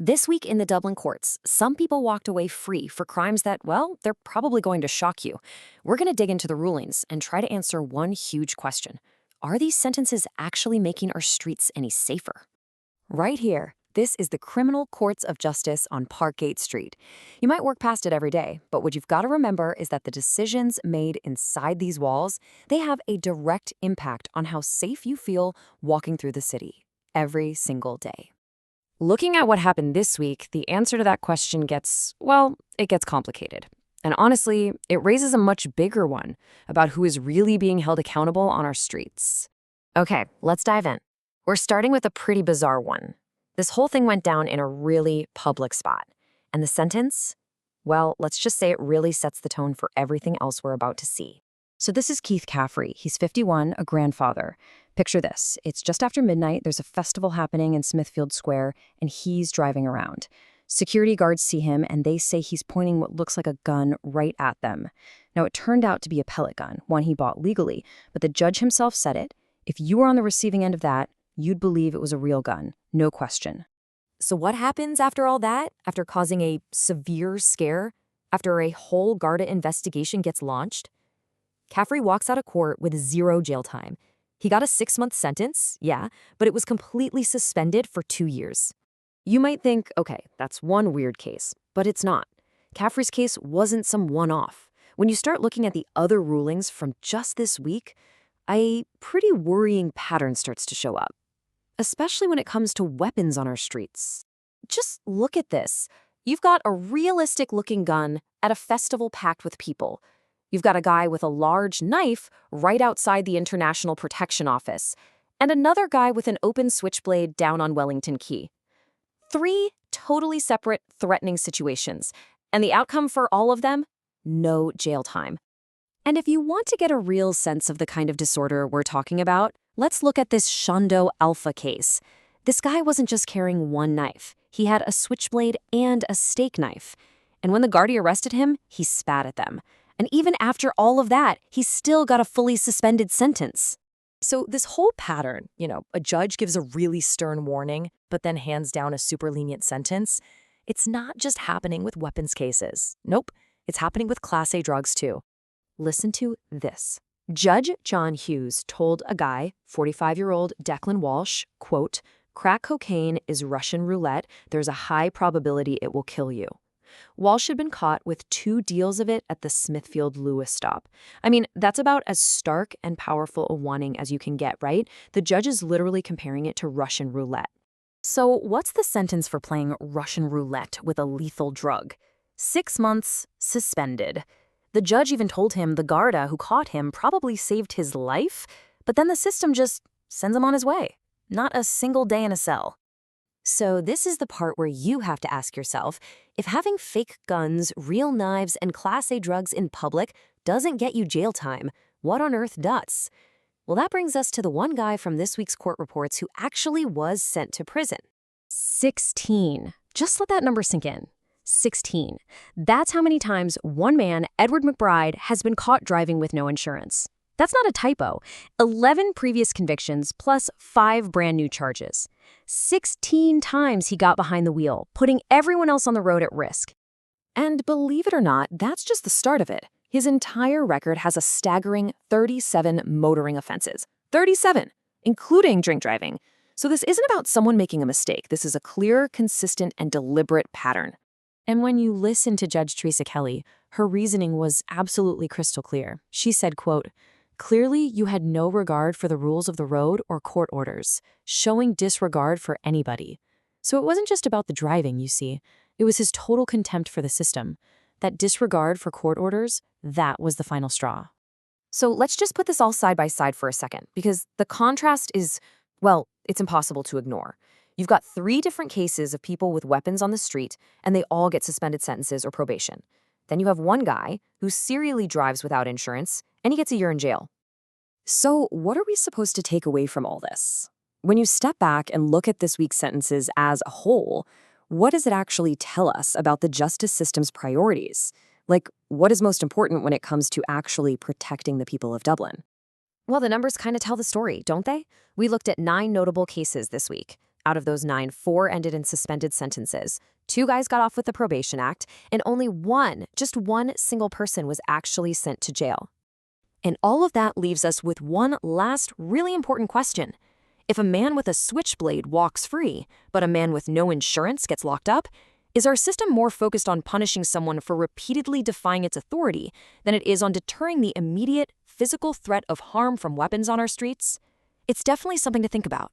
This week in the Dublin courts, some people walked away free for crimes that, well, they're probably going to shock you. We're going to dig into the rulings and try to answer one huge question. Are these sentences actually making our streets any safer? Right here, this is the Criminal Courts of Justice on Parkgate Street. You might work past it every day, but what you've got to remember is that the decisions made inside these walls, they have a direct impact on how safe you feel walking through the city every single day. Looking at what happened this week, the answer to that question gets, well, it gets complicated. And honestly, it raises a much bigger one about who is really being held accountable on our streets. Okay, let's dive in. We're starting with a pretty bizarre one. This whole thing went down in a really public spot. And the sentence? Well, let's just say it really sets the tone for everything else we're about to see. So this is Keith Caffrey. He's 51, a grandfather. Picture this. It's just after midnight. There's a festival happening in Smithfield Square, and he's driving around. Security guards see him, and they say he's pointing what looks like a gun right at them. Now, it turned out to be a pellet gun, one he bought legally, but the judge himself said it. If you were on the receiving end of that, you'd believe it was a real gun, no question. So what happens after all that? After causing a severe scare? After a whole Garda investigation gets launched? Caffrey walks out of court with 0 jail time. He got a 6-month sentence, yeah, but it was completely suspended for 2 years. You might think, okay, that's one weird case, but it's not. Caffrey's case wasn't some one-off. When you start looking at the other rulings from just this week, a pretty worrying pattern starts to show up, especially when it comes to weapons on our streets. Just look at this. You've got a realistic-looking gun at a festival packed with people. You've got a guy with a large knife right outside the International Protection Office, and another guy with an open switchblade down on Wellington Quay. 3 totally separate, threatening situations, and the outcome for all of them? No jail time. And if you want to get a real sense of the kind of disorder we're talking about, let's look at this Shondo Alpha case. This guy wasn't just carrying one knife. He had a switchblade and a steak knife. And when the Gardaí arrested him, he spat at them. And even after all of that, he still got a fully suspended sentence. So this whole pattern, a judge gives a really stern warning, but then hands down a super lenient sentence, it's not just happening with weapons cases. Nope, it's happening with Class A drugs too. Listen to this. Judge John Hughes told a guy, 45-year-old Declan Walsh, quote, "Crack cocaine is Russian roulette. There's a high probability it will kill you." Walsh had been caught with 2 deals of it at the Smithfield Lewis stop. I mean, that's about as stark and powerful a warning as you can get, right? The judge is literally comparing it to Russian roulette. So what's the sentence for playing Russian roulette with a lethal drug? 6 months, suspended. The judge even told him the Garda who caught him probably saved his life, but then the system just sends him on his way. Not a single day in a cell. So this is the part where you have to ask yourself, if having fake guns, real knives, and Class A drugs in public doesn't get you jail time, what on earth does? Well, that brings us to the one guy from this week's court reports who actually was sent to prison. 16. Just let that number sink in. 16. That's how many times one man, Edward McBride, has been caught driving with no insurance. That's not a typo. 11 previous convictions plus 5 brand new charges. 16 times he got behind the wheel, putting everyone else on the road at risk. And believe it or not, that's just the start of it. His entire record has a staggering 37 motoring offenses. 37, including drink driving. So this isn't about someone making a mistake. This is a clear, consistent, and deliberate pattern. And when you listen to Judge Teresa Kelly, her reasoning was absolutely crystal clear. She said, quote, "Clearly, you had no regard for the rules of the road or court orders, showing disregard for anybody." So it wasn't just about the driving, you see. It was his total contempt for the system. That disregard for court orders, that was the final straw. So let's just put this all side by side for a second, because the contrast is, well, it's impossible to ignore. You've got 3 different cases of people with weapons on the street, and they all get suspended sentences or probation. Then you have one guy who serially drives without insurance, and he gets a year in jail. So what are we supposed to take away from all this? When you step back and look at this week's sentences as a whole, what does it actually tell us about the justice system's priorities? Like, what is most important when it comes to actually protecting the people of Dublin? Well, the numbers kind of tell the story, don't they? We looked at 9 notable cases this week. Out of those 9, 4 ended in suspended sentences. 2 guys got off with the Probation Act, and only one, just one single person was actually sent to jail. And all of that leaves us with one last really important question. If a man with a switchblade walks free, but a man with no insurance gets locked up, is our system more focused on punishing someone for repeatedly defying its authority than it is on deterring the immediate physical threat of harm from weapons on our streets? It's definitely something to think about.